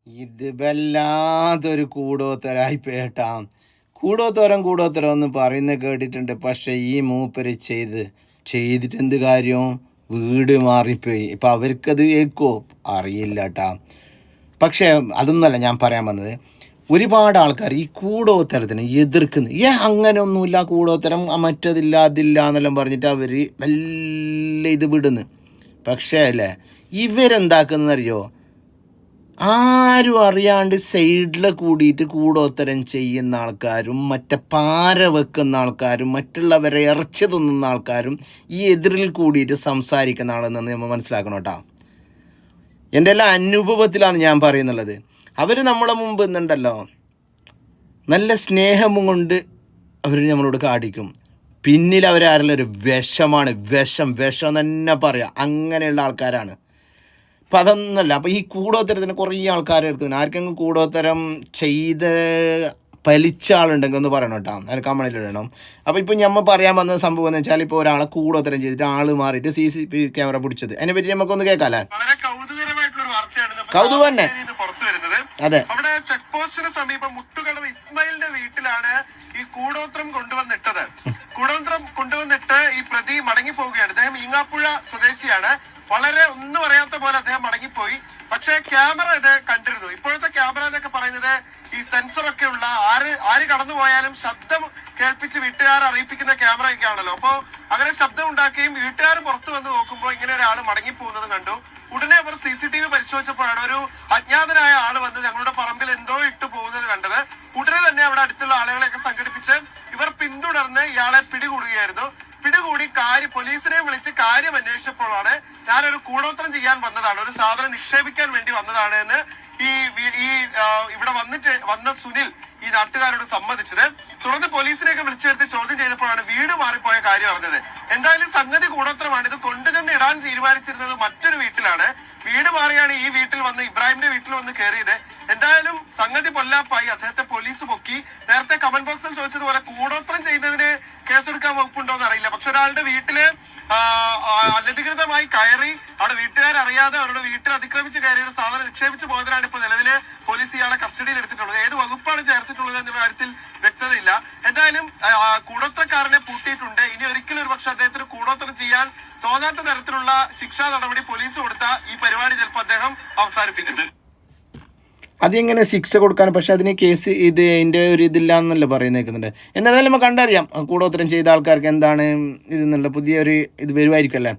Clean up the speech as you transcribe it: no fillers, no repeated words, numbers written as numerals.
ഇത് വല്ലാത്തൊരു കൂടോത്തരായി പേട്ടാ. കൂടോത്തരം എന്ന് പറയുന്നത് കേട്ടിട്ടുണ്ട്. പക്ഷേ ഈ മൂപ്പര് ചെയ്തിട്ട് എന്ത് കാര്യം? വീട് മാറിപ്പോയി. ഇപ്പം അവർക്കത് കേൾക്കുമോ അറിയില്ല കേട്ടാ. പക്ഷേ അതൊന്നുമല്ല ഞാൻ പറയാൻ വന്നത്. ഒരുപാട് ആൾക്കാർ ഈ കൂടോത്തരത്തിന് എതിർക്കുന്നു. അങ്ങനെയൊന്നുമില്ല, കൂടോത്തരം മറ്റതില്ല അതില്ല എന്നെല്ലാം പറഞ്ഞിട്ട് അവർ വല്ല ഇത് വിടുന്നു. പക്ഷേ അല്ലേ ഇവരെന്താക്കുന്നറിയോ, ആരും അറിയാണ്ട് സൈഡിൽ കൂടിയിട്ട് കൂടോത്തരം ചെയ്യുന്ന ആൾക്കാരും മറ്റേ പാര വെക്കുന്ന ആൾക്കാരും മറ്റുള്ളവരെ ഇറച്ചി തിന്നുന്ന ആൾക്കാരും ഈ എതിരിൽ കൂടിയിട്ട് സംസാരിക്കുന്ന ആളെന്ന് നമ്മൾ മനസ്സിലാക്കണം കേട്ടോ. എൻ്റെ എല്ലാ അനുഭവത്തിലാണ് ഞാൻ പറയുന്നുള്ളത്. അവർ നമ്മളെ മുമ്പ് എന്നുണ്ടല്ലോ നല്ല സ്നേഹം കൊണ്ട് അവർ നമ്മളോട് കാണിക്കും. പിന്നിൽ അവരാരെല്ലാം ഒരു വിഷമാണ്, വിഷം തന്നെ പറയാം. അങ്ങനെയുള്ള ആൾക്കാരാണ്. അപ്പം അതൊന്നുമല്ല. അപ്പോൾ ഈ കൂടോത്തരത്തിന് കുറേ ആൾക്കാർ എടുക്കുന്നു. ആർക്കെങ്കിലും കൂടോത്തരം ചെയ്ത് പലിച്ച ആളുണ്ടെങ്കിൽ ഒന്ന് പറയണം കേട്ടോ, അതിന് കമൻറ്റിലിടണം. അപ്പോൾ ഇപ്പോൾ നമ്മൾ പറയാൻ വന്ന സംഭവം എന്ന് വെച്ചാൽ, ഇപ്പോൾ ഒരാളെ കൂടോത്തരം ചെയ്തിട്ട് ആൾ മാറിയിട്ട് CCTV ക്യാമറ പിടിച്ചത്, അതിനെ പറ്റി നമുക്കൊന്ന് കേൾക്കാമല്ലേ? കൗതുകം തന്നെ. അതെ, അവിടെ ചെക്ക് പോസ്റ്റിന് സമീപം മുട്ടുകടവ് ഇസ്മായിലിന്റെ വീട്ടിലാണ് ഈ കൂടോത്രം കൊണ്ടുവന്നിട്ടത്. കൊണ്ടുവന്നിട്ട് ഈ പ്രതി മടങ്ങി പോവുകയാണ്. അദ്ദേഹം ഈങ്ങാപ്പുഴ സ്വദേശിയാണ്. വളരെ ഒന്നും അറിയാത്ത പോലെ അദ്ദേഹം മടങ്ങിപ്പോയി. പക്ഷേ ക്യാമറ ഇത് കണ്ടിരുന്നു. ഇപ്പോഴത്തെ ക്യാമറ എന്നൊക്കെ പറയുന്നത് ഈ സെൻസറൊക്കെ ഉള്ള ആര് കടന്നുപോയാലും ശബ്ദം കേൾപ്പിച്ച് വീട്ടുകാരെ അറിയിപ്പിക്കുന്ന ക്യാമറയൊക്കെ ആണല്ലോ. അപ്പോ അങ്ങനെ ശബ്ദം ഉണ്ടാക്കുകയും വീട്ടുകാർ പുറത്തു വന്ന് നോക്കുമ്പോൾ ഇങ്ങനെ ഒരാൾ മടങ്ങിപ്പോകുന്നത് കണ്ടു. ഉടനെ അവർ CCTV പരിശോധിച്ചപ്പോഴാണ് ഒരു അജ്ഞാതനായ ആള് വന്ന് ഞങ്ങളുടെ പറമ്പിൽ എന്തോ ഇട്ടു പോകുന്നത് കണ്ടത്. ഉടനെ തന്നെ അവിടെ അടുത്തുള്ള ആളുകളെയൊക്കെ സംഘടിപ്പിച്ച് ഇവർ പിന്തുടർന്ന് ഇയാളെ പിടികൂടുകയായിരുന്നു. പിടികൂടി പോലീസിനെ വിളിച്ച് കാര്യം അന്വേഷിച്ചപ്പോഴാണ് ഞാനൊരു കൂടോത്രം ചെയ്യാൻ വന്നതാണ്, ഒരു സാധനം നിക്ഷേപിക്കാൻ വേണ്ടി വന്നതാണ് എന്ന് ഇവിടെ വന്ന സുനിൽ ഈ നാട്ടുകാരോട് സമ്മതിച്ചത്. തുടർന്ന് പോലീസിനെയൊക്കെ വിളിച്ചു വരുത്തി ചോദ്യം ചെയ്തപ്പോഴാണ് വീട് മാറിപ്പോയ കാര്യം അറിഞ്ഞത്. എന്തായാലും സംഗതി കൂടോത്രമാണ്. ഇത് കൊണ്ടുചെന്ന് ഇടാൻ തീരുമാനിച്ചിരുന്നത് മറ്റൊരു വീട്ടിലാണ്. വീട് മാറിയാണ് ഈ വീട്ടിൽ വന്ന് ഇബ്രാഹിമിന്റെ വീട്ടിൽ വന്ന് കയറിയത്. എന്തായാലും സംഗതി പൊല്ലാപ്പായി. അദ്ദേഹത്തെ പോലീസ് പൊക്കി. നേരത്തെ കമന്റ് ബോക്സിൽ ചോദിച്ചതുപോലെ കൂടോത്രം ചെയ്യുന്നതിന് കേസെടുക്കാൻ വകുപ്പുണ്ടോ എന്ന് അറിയില്ല. പക്ഷെ ഒരാളുടെ വീട്ടില് അനധികൃതമായി കയറി അവിടെ വീട്ടുകാരറിയാതെ അവരുടെ വീട്ടിൽ അതിക്രമിച്ച് കയറി ഒരു സാധനം നിക്ഷേപിച്ച് പോയതിനാണ് ഇപ്പോൾ നിലവില് പോലീസ് ഇയാളെ കസ്റ്റഡിയിൽ എടുത്തിട്ടുള്ളത്. ഏത് വകുപ്പാണ് ചേർത്തിട്ടുള്ളത് എന്ന കാര്യത്തിൽ വ്യക്തതയില്ല. എന്തായാലും കൂടോത്രക്കാരനെ പൂട്ടിയിട്ടുണ്ട്. ഇനി ഒരിക്കലും ഒരു പക്ഷെ അദ്ദേഹത്തിന് കൂടോത്രം ചെയ്യാൻ തോന്നാത്ത തരത്തിലുള്ള ശിക്ഷാ നടപടി പോലീസ് കൊടുത്ത ഈ പരിപാടി ചിലപ്പോൾ അദ്ദേഹം അവസാനിപ്പിക്കുന്നുണ്ട്. അതെങ്ങനെ ശിക്ഷ കൊടുക്കാൻ? പക്ഷെ അതിന് കേസ് ഇതിൻ്റെ ഒരു ഇതില്ല എന്നല്ല പറയുന്നേക്കുന്നുണ്ട്. എന്നാലും നമുക്ക് കണ്ടറിയാം കൂടോത്തരം ചെയ്ത ആൾക്കാർക്ക് എന്താണ് ഇതെന്നുള്ള പുതിയൊരു ഇത് വരുമായിരിക്കും അല്ലേ.